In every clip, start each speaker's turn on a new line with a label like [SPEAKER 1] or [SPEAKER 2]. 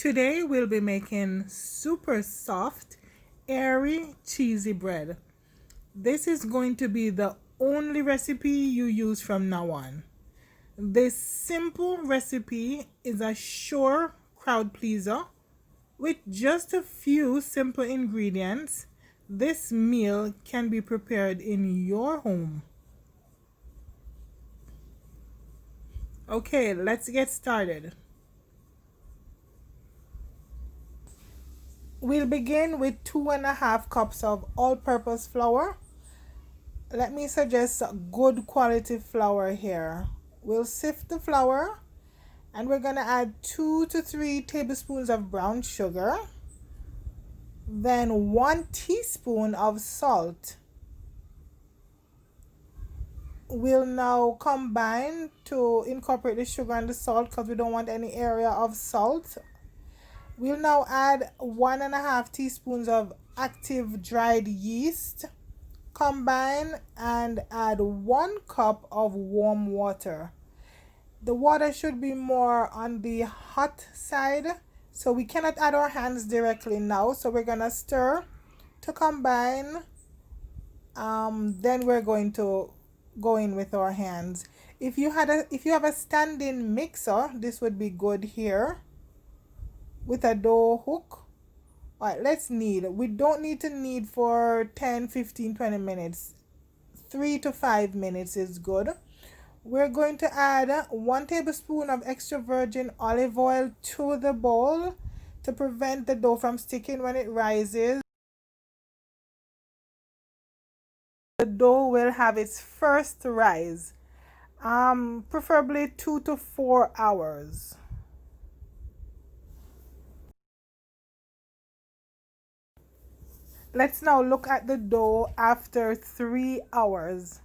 [SPEAKER 1] Today we'll be making super soft, airy, cheesy bread. This is going to be the only recipe you use from now on. This simple recipe is a sure crowd pleaser. With just a few simple ingredients, this meal can be prepared in your home. Okay, let's get started. We'll begin with 2.5 cups of all-purpose flour. Let me suggest good quality flour here. We'll sift the flour and we're going to add 2 to 3 tablespoons of brown sugar, then 1 teaspoon of salt. We'll now combine to incorporate the sugar and the salt because we don't want any area of salt. We'll now add 1.5 teaspoons of active dried yeast. Combine and add 1 cup of warm water. The water should be more on the hot side, so we cannot add our hands directly now. So we're gonna stir to combine. Then we're going to go in with our hands. If you have a stand-in mixer, this would be good here with a dough hook. All right, let's knead. We don't need to knead for 10, 15, 20 minutes. 3 to 5 minutes is good. We're going to add 1 tablespoon of extra virgin olive oil to the bowl to prevent the dough from sticking when it rises. The dough will have its first rise, preferably 2 to 4 hours. Let's now look at the dough after 3 hours.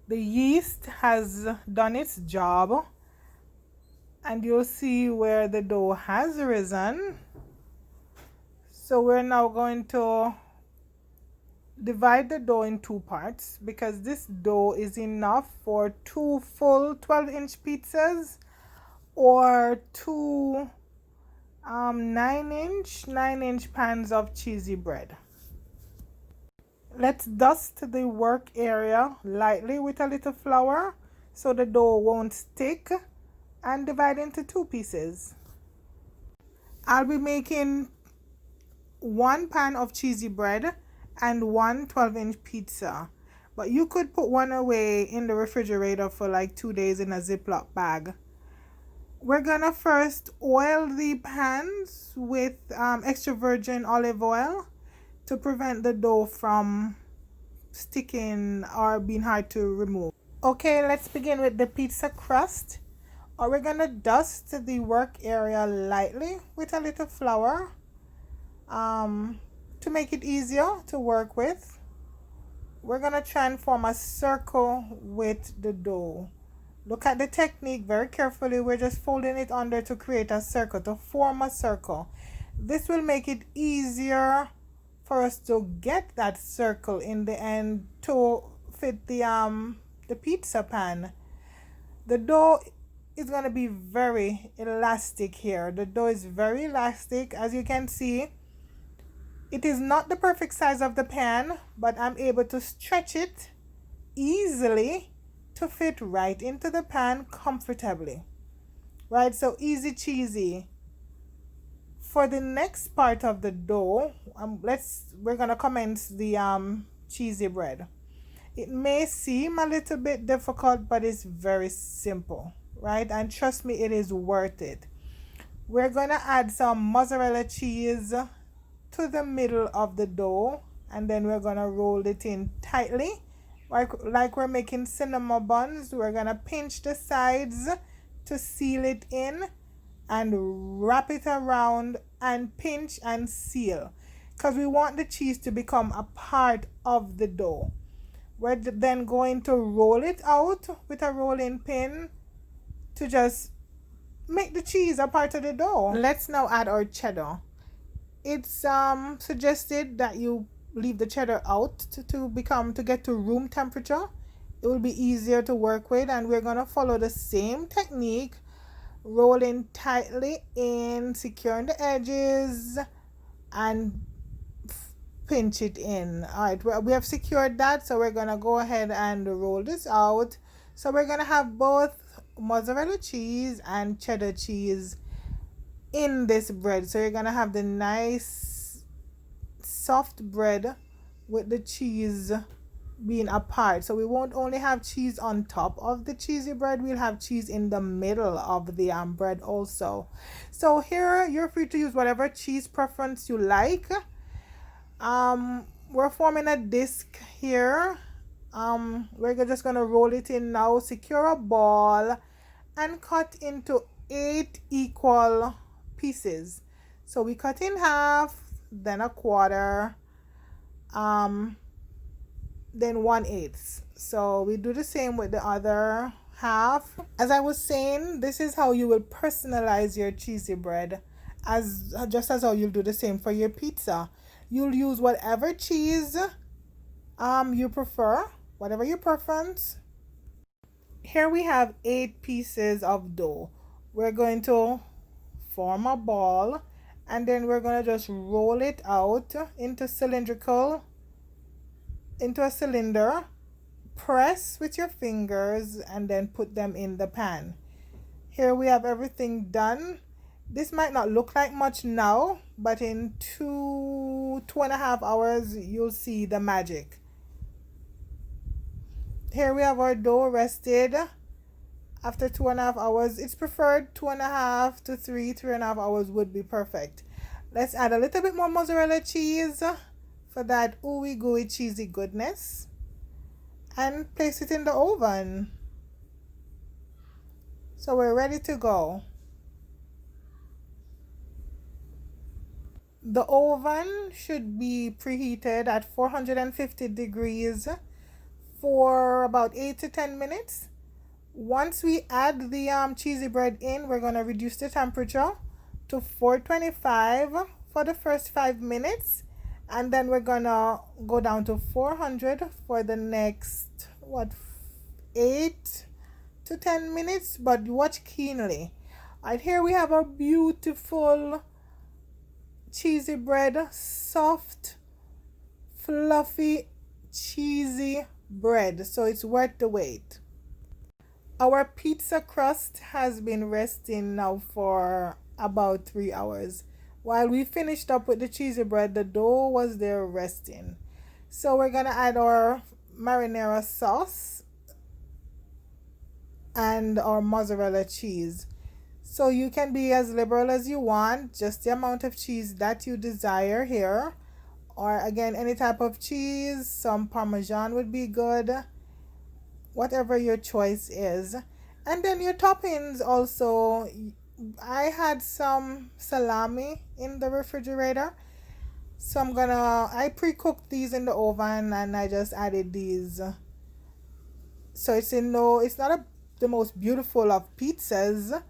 [SPEAKER 1] The yeast has done its job, and you'll see where the dough has risen. So we're now going to divide the dough in 2 parts because this dough is enough for 2 full 12-inch pizzas or 2 9-inch pans of cheesy bread. Let's dust the work area lightly with a little flour so the dough won't stick, and divide into 2 pieces. I'll be making 1 pan of cheesy bread and 1 12-inch pizza, but you could put one away in the refrigerator for like 2 days in a Ziploc bag. We're gonna first oil the pans with extra virgin olive oil to prevent the dough from sticking or being hard to remove. Okay, let's begin with the pizza crust. We're gonna dust the work area lightly with a little flour to make it easier to work with. We're gonna try and form a circle with the dough. Look at the technique very carefully. We're just folding it under to create a circle, to form a circle. This will make it easier for us to get that circle in the end to fit the pizza pan. The dough is going to be very elastic here. The dough is very elastic. As you can see, it is not the perfect size of the pan, but I'm able to stretch it easily to fit right into the pan comfortably. Right, so easy cheesy. For the next part of the dough, we're gonna commence the cheesy bread. It may seem a little bit difficult, but it's very simple, right? And trust me, it is worth it. We're gonna add some mozzarella cheese to the middle of the dough, and then we're gonna roll it in tightly. Like we're making cinnamon buns, we're gonna pinch the sides to seal it in and wrap it around and pinch and seal because we want the cheese to become a part of the dough. We're then going to roll it out with a rolling pin to just make the cheese a part of the dough. Let's now add our cheddar. It's suggested that you leave the cheddar out to get to room temperature. It will be easier to work with, and we're going to follow the same technique rolling tightly in, securing the edges, and pinch it in. All right, we have secured that, so we're gonna go ahead and roll this out. So we're gonna have both mozzarella cheese and cheddar cheese in this bread. So you're gonna have the nice soft bread with the cheese being apart. So we won't only have cheese on top of the cheesy bread, we'll have cheese in the middle of the bread also. So here you're free to use whatever cheese preference you like. We're forming a disc here. We're just gonna roll it in now, secure a ball, and cut into 8 equal pieces. So we cut in half, then a quarter, then 1/8. So we do the same with the other half. As I was saying, this is how you will personalize your cheesy bread, as just as how you'll do the same for your pizza. You'll use whatever cheese you prefer, whatever your preference. Here we have 8 pieces of dough. We're going to form a ball, and then we're going to just roll it out into a cylinder. Press with your fingers and then put them in the pan. Here we have everything done. This might not look like much now, but in 2.5 hours you'll see the magic. Here we have our dough rested after 2.5 hours. It's preferred 2.5 to 3.5 hours would be perfect. Let's add a little bit more mozzarella cheese for that ooey gooey cheesy goodness, and place it in the oven. So we're ready to go. The oven should be preheated at 450 degrees for about 8 to 10 minutes. Once we add the cheesy bread in, we're going to reduce the temperature to 425 for the first 5 minutes, and then we're going to go down to 400 for the next 8 to 10 minutes, but watch keenly. Right here we have our beautiful cheesy bread, soft, fluffy, cheesy bread, so it's worth the wait. Our pizza crust has been resting now for about 3 hours. While we finished up with the cheesy bread, the dough was there resting. So we're gonna add our marinara sauce and our mozzarella cheese. So you can be as liberal as you want, just the amount of cheese that you desire here. Or again, any type of cheese, some Parmesan would be good, whatever your choice is. And then your toppings also, I had some salami in the refrigerator. So I pre-cooked these in the oven and I just added these. So it's not the most beautiful of pizzas,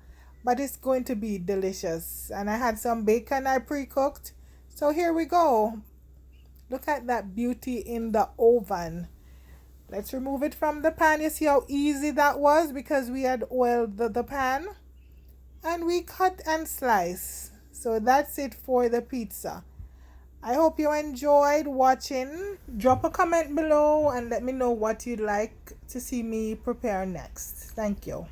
[SPEAKER 1] but it's going to be delicious. And I had some bacon I pre-cooked. So here we go. Look at that beauty in the oven. Let's remove it from the pan. You see how easy that was because we had oiled the pan. And we cut and slice. So that's it for the pizza. I hope you enjoyed watching. Drop a comment below and let me know what you'd like to see me prepare next. Thank you.